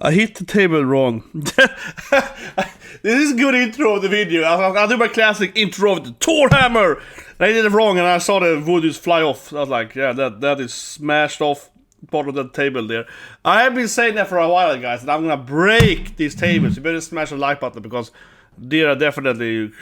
I hit the table wrong. This is a good intro of the video. I'll do my classic intro of the THOR hammer. And I did it wrong and I saw the wood just fly off. I was like, yeah, that is smashed off part of the table there. I have been saying that for a while, guys, and I'm gonna break these tables. You better smash the like button because they are definitely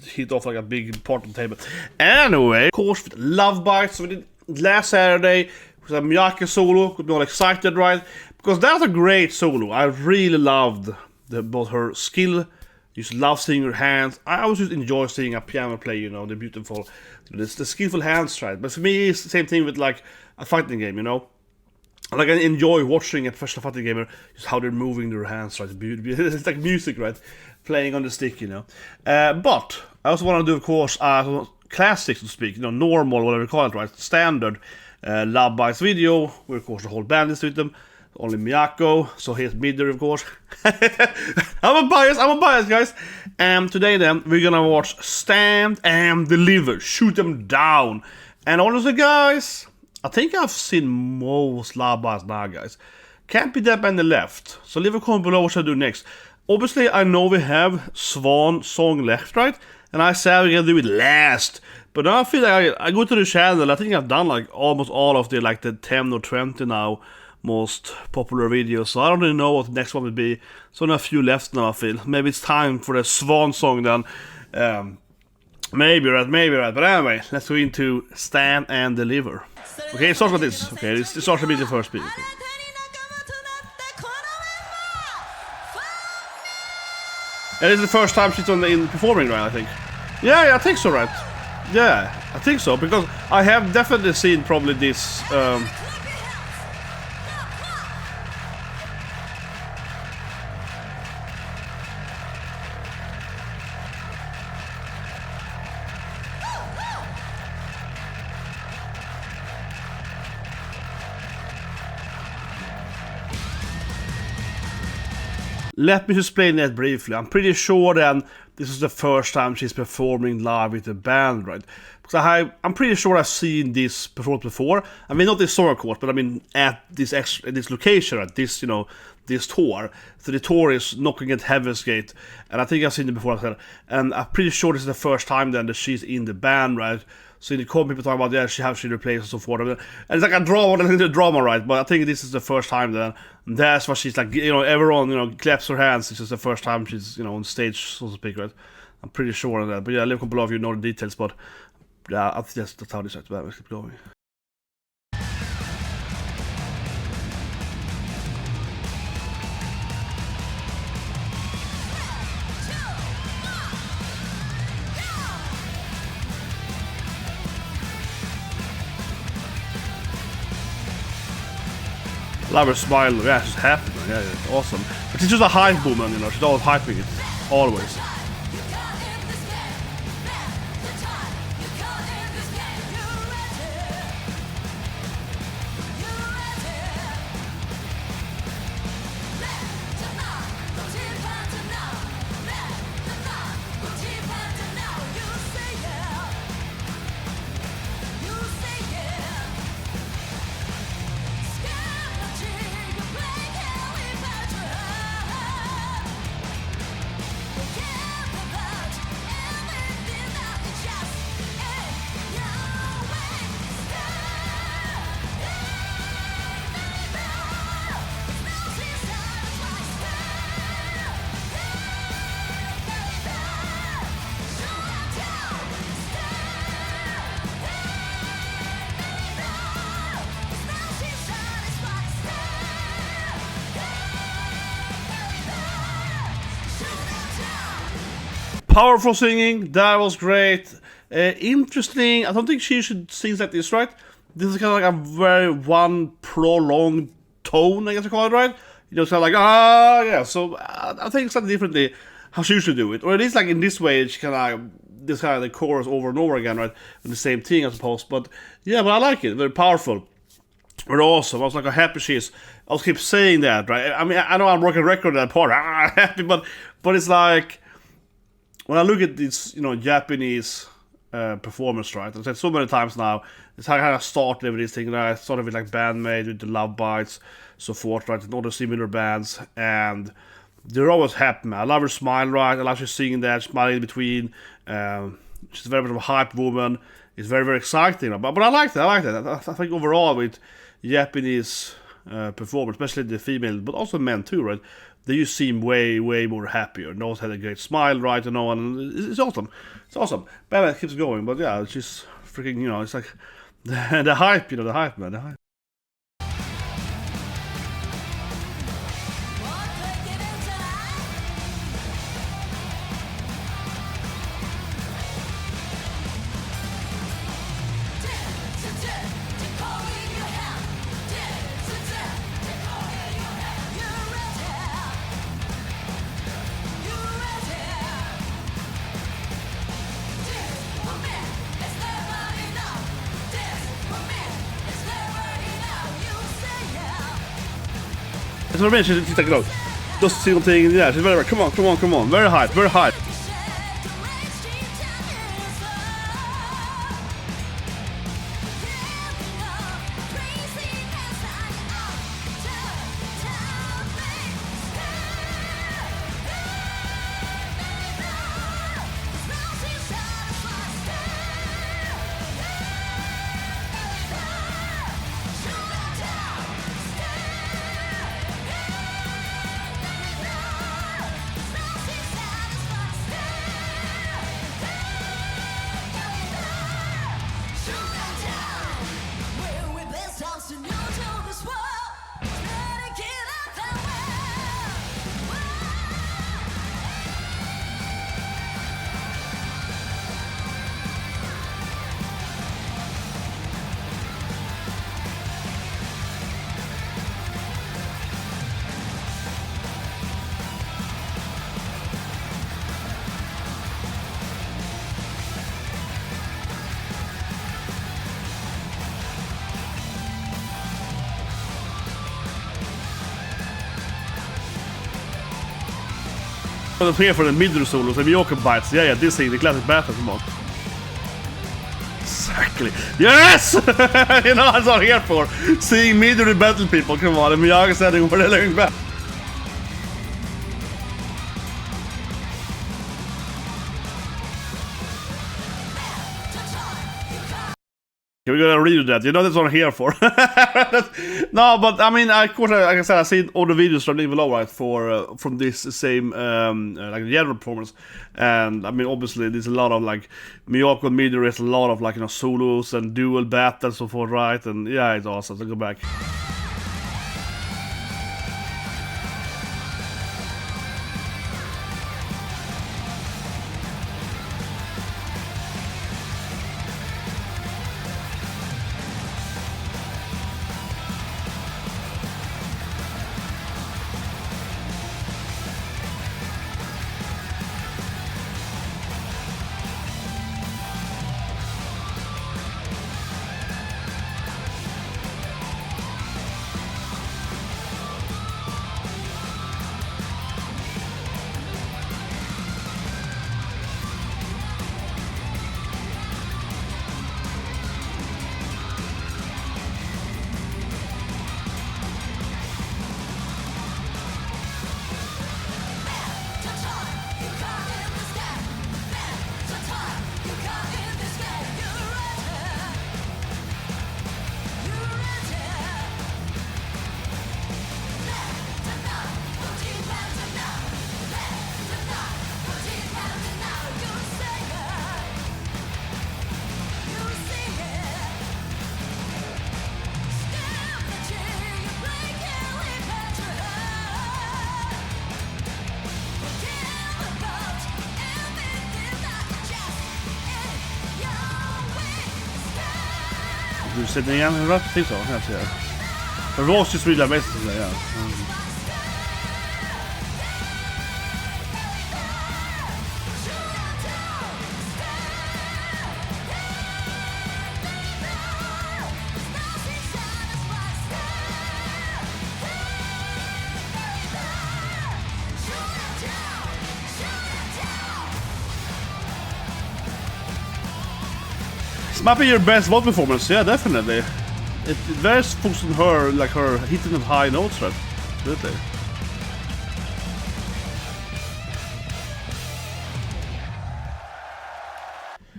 hit off like a big part of the table. Anyway, of course, with Lovebites, we did last Saturday with a Miyako solo. Got me all excited, right? Because that's a great solo. I really loved both her skill. Just love seeing her hands. I always just enjoy seeing a piano play, you know, the beautiful, the skillful hands, right? But for me, it's the same thing with like a fighting game, you know. Like I enjoy watching a professional fighting gamer, just how they're moving their hands, right? It's like music, right? Playing on the stick, you know. But I also want to do, of course, classic, so to speak, you know, normal, whatever you call it, right? Standard Lovebites video, where of course the whole band is with them. Only Miyako, so here's Midori, of course. I'm a bias, guys. And today then, we're gonna watch Stand and Deliver, shoot them down. And honestly, guys, I think I've seen most Lovebites now, guys. Can't be that many left. So leave a comment below what I do next. Obviously, I know we have Swan song left, right? And I said we're gonna do it last. But now I feel like I go to the channel, I think I've done like almost all of the 10 or 20 now most popular videos, so I don't really know what the next one will be. So only a few left now, I feel. Maybe it's time for the Swan song then. Maybe right. But anyway, let's go into Stand and Deliver. Okay, it starts with this. Okay, this starts to be the first beat. Okay. And this is the first time she's in performing, right? I think. Yeah, I think so, right? Yeah, I think so, because I have definitely seen probably this. Let me explain that briefly. I'm pretty sure then this is the first time she's performing live with the band, right? Because I'm pretty sure I've seen this performed before. I mean, not this song, of course, but I mean at this location, at this, you know, this tour. So the tour is Knockin at Heaven's Gate, and I think I've seen it before. And I'm pretty sure this is the first time then that she's in the band, right? So in the comment people talk about, yeah, she replays and so forth. And it's like a drama, right? But I think this is the first time then. And that's why she's like, you know, everyone, you know, claps her hands. It's just the first time she's, you know, on stage, so to speak, right? I'm pretty sure of that. But yeah, leave a comment below if you know the details. But yeah, I think that's how this is. Let's keep going. Love her smile, yeah, she's happy, yeah, it's awesome. But she's just a hype woman, you know, she's always hyping it, always. Powerful singing, that was great. Interesting. I don't think she should sing like this, right? This is kind of like a very one prolonged tone, I guess I call it, right? You know, it's kind of like, yeah. So I think it's slightly differently how she should do it. Or at least like in this way, she kind of this kind of the chorus over and over again, right? With the same thing, I suppose. But yeah, but I like it. Very powerful. Very awesome. I was like, how happy she is. I'll keep saying that, right? I mean, I know I'm working record that part. Happy, but it's like when I look at these, you know, Japanese performance, right? I've said so many times now. It's how I kind of started with this thing. And I started with like Bandmate, with the Lovebites, so forth, right? And all the similar bands, and they're always happy, man. I love her smile, right? I love her singing that, smiling in between. She's very much of a hype woman. It's very, very exciting. But I like that. I think overall with Japanese performers, especially the female, but also men too, right? They just seem way, way more happier. And always had a great smile, right? And all, and it's awesome. It's awesome. Batman keeps going, but yeah, it's just freaking, you know, it's like the hype, you know, the hype, man, the hype. That's what I mean, she's like, look, just see någonting, yeah, she's very, come on, very hype, very hype. I'm here for the Midori solos and Miyako bites. Yeah, this thing, the classic battle, come on. Exactly. Yes! You know, that's what I'm here for. Seeing Midori battle people, come on, and Miyako standing over there looking back. We're gonna redo that, you know, that's what I'm here for. No, but I mean, of course, like I said, I've seen all the videos from Level right for from this same like general performance, and I mean, obviously, there's a lot of like Miyako and Midori, there's a lot of like, you know, solos and duel battles and so forth, right? And yeah, it's awesome. So go back. Du sätter igen en röst till så, kan jag säga. För Ross just vill mest så ja. Might be your best vocal performance, yeah, definitely. It very focused on her, like her hitting of high notes, right? Absolutely.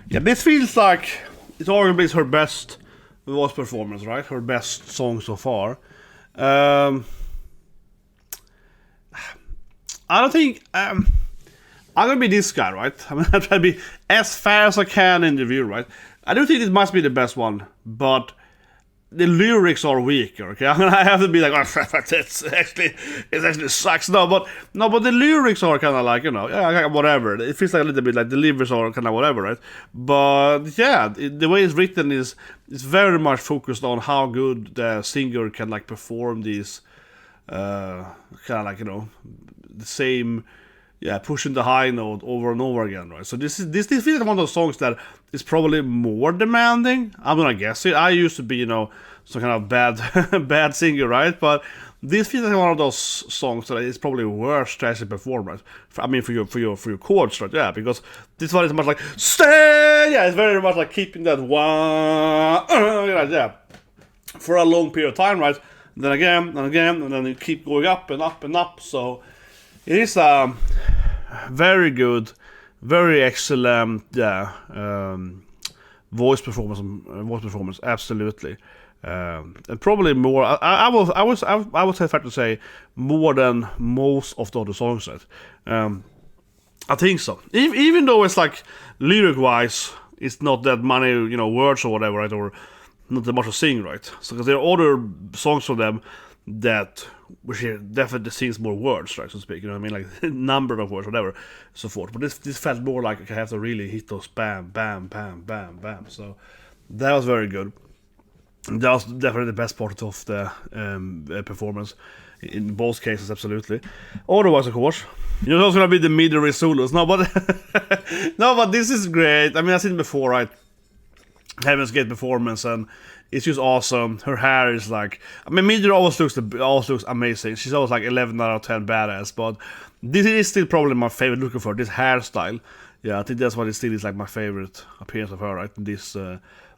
Yeah, this feels like it's arguably her best voice performance, right? Her best song so far. I don't think I'm gonna be this guy, right? I'm gonna try to be as fair as I can in the review, right? I don't think it must be the best one, but the lyrics are weaker. Okay, I'm gonna have to be like, oh, it actually sucks. No, but the lyrics are kind of like, you know, yeah, whatever. It feels like a little bit like the lyrics are kind of whatever, right? But yeah, the way it's written is very much focused on how good the singer can like perform these, kind of like, you know, the same. Yeah, pushing the high note over and over again, right? So this feels like one of those songs that is probably more demanding. I'm gonna guess it. I used to be, you know, some kind of bad singer, right? But this feels like one of those songs that is probably worse to actually perform, right? I mean, for your chords, right? Yeah, because this one is much like stay. Yeah, it's very much like keeping that one, yeah, for a long period of time, right? And then again and again, and then you keep going up and up and up. So it is very good, very excellent, voice performance, absolutely, and probably more. I would say fair to say more than most of the other songs. Right? I think so. Even though it's like lyric wise, it's not that many, you know, words or whatever, right, or not that much to sing, right? So because there are other songs from them that which definitely sings more words, right, so to speak, you know what I mean, like number of words, whatever, so forth. But this felt more like I have to really hit those bam, bam, bam, bam, bam. So that was very good. That was definitely the best part of the performance in both cases, absolutely. Otherwise, of course, you know, it's gonna be the Midori solos. No, but no, but this is great. I mean, I've seen it before, right? Heaven's Gate performance, and it's just awesome. Her hair is like, I mean, Midori always looks amazing. She's always like 11 out of 10 badass. But this is still probably my favorite looking for this hairstyle. Yeah, I think that's what it still is like my favorite appearance of her, right?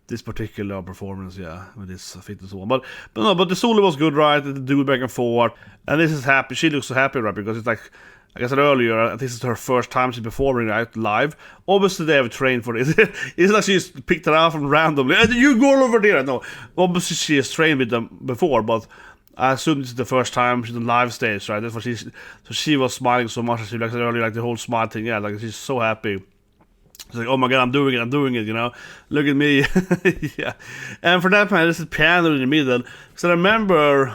This particular performance, yeah, with this fit and so on. But the solo was good, right? The duel back and forth, and this is happy. She looks so happy, right? Because it's like, like I said earlier, this is her first time she's performing, right, live. Obviously, they have trained for this. It's like she's picked it out from randomly. You go over there. No, obviously she has trained with them before, but I assume this is the first time she's on live stage, right? That's what so she was smiling so much, as she like said earlier, like the whole smile thing. Yeah, like she's so happy. It's like, oh my god, I'm doing it, you know? Look at me. Yeah. And for that, man, this is piano in the middle. So I remember,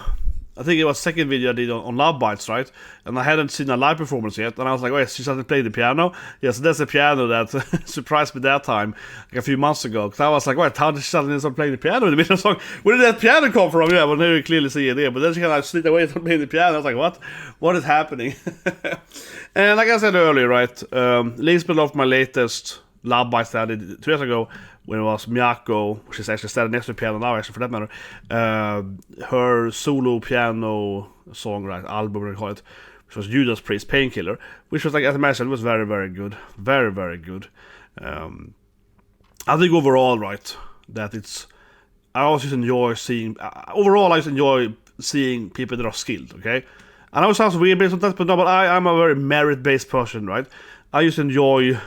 I think it was second video I did on Lovebites, right? And I hadn't seen a live performance yet. And I was like, wait, she started playing the piano? Yeah, so that's the piano that surprised me that time, like a few months ago. Because I was like, wait, how did she suddenly start playing the piano in the middle of the song? Where did that piano come from? Yeah, well, now you clearly see it there. But then she kind of slid away from playing the piano. I was like, what? What is happening? And like I said earlier, right? Links below my latest Lovebites that I did 2 years ago, when it was Miyako, which is actually standing next to the piano now, actually, for that matter, her solo piano song, right, album, we call it, which was Judas Priest Painkiller, which was, like, as I mentioned, was very, very good. Very, very good. I think overall, right, that it's, I always just enjoy seeing, overall I just enjoy seeing people that are skilled, okay? I know it sounds weird based on that, but no, but I'm a very merit-based person, right? I enjoy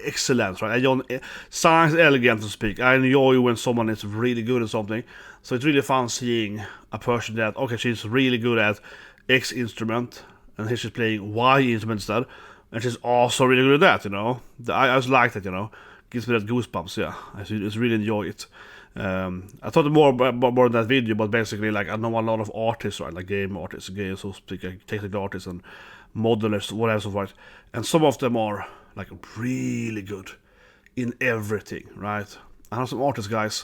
excellence, right? I enjoy science elegant, to speak. I enjoy when someone is really good at something. So it's really fun seeing a person that, okay, she's really good at X instrument, and he's just playing Y instrument instead, and she's also really good at that, you know? I just like that, you know? Gives me that goosebumps, yeah. I just really enjoy it. I thought more in that video, but basically, like, I know a lot of artists, right? Like game artists, so to speak, like technical artists and modelers, whatever, so forth. And some of them are like really good in everything, right? I know some artist guys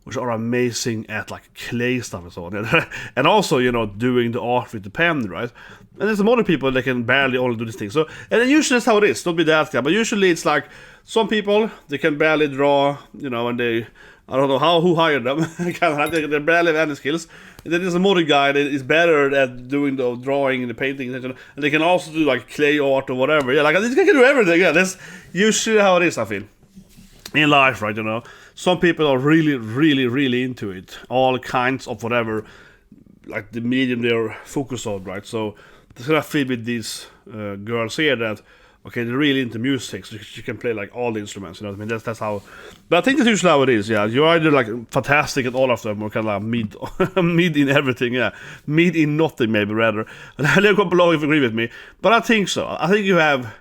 which are amazing at like clay stuff and so on, and also, you know, doing the art with the pen, right? And there's some other people that can barely only do this thing. So, and then usually that's how it is. Don't be that guy, but usually it's like some people, they can barely draw, you know, and they, I don't know who hired them. They barely have any skills. And then there's another guy that is better at doing the drawing and the painting, and they can also do like clay art or whatever. Yeah, like this guy can do everything. Yeah, that's usually how it is, I feel. in life, right? You know, some people are really into it, all kinds of whatever, like the medium they're focused on, right? So there's gonna fit with these girls here that, okay, they're really into music, so you can play like all the instruments, you know what I mean? That's how. But I think that's usually how it is. Yeah, you're either like fantastic at all of them, or kind of like mid in everything. Yeah, mid in nothing, maybe rather. And I know a couple of you agree with me, but I think so. I think you have.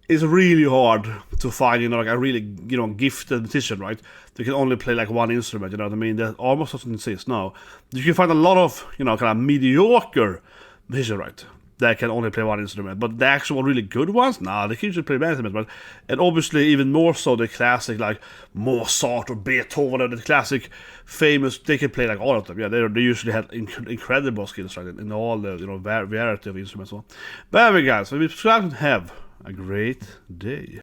It's really hard to find, you know, like a really, you know, gifted musician, right? They can only play like one instrument, you know what I mean? That almost doesn't exist now. You can find a lot of, you know, kind of mediocre musicians, right? That can only play one instrument. But the actual really good ones, nah, they can usually play many instruments, right? And obviously even more so the classic, like Mozart or Beethoven, or the classic famous, they can play like all of them. Yeah, they usually have incredible skills, right? In all the, you know, variety of instruments. But anyway, guys, so we subscribe and have a great day.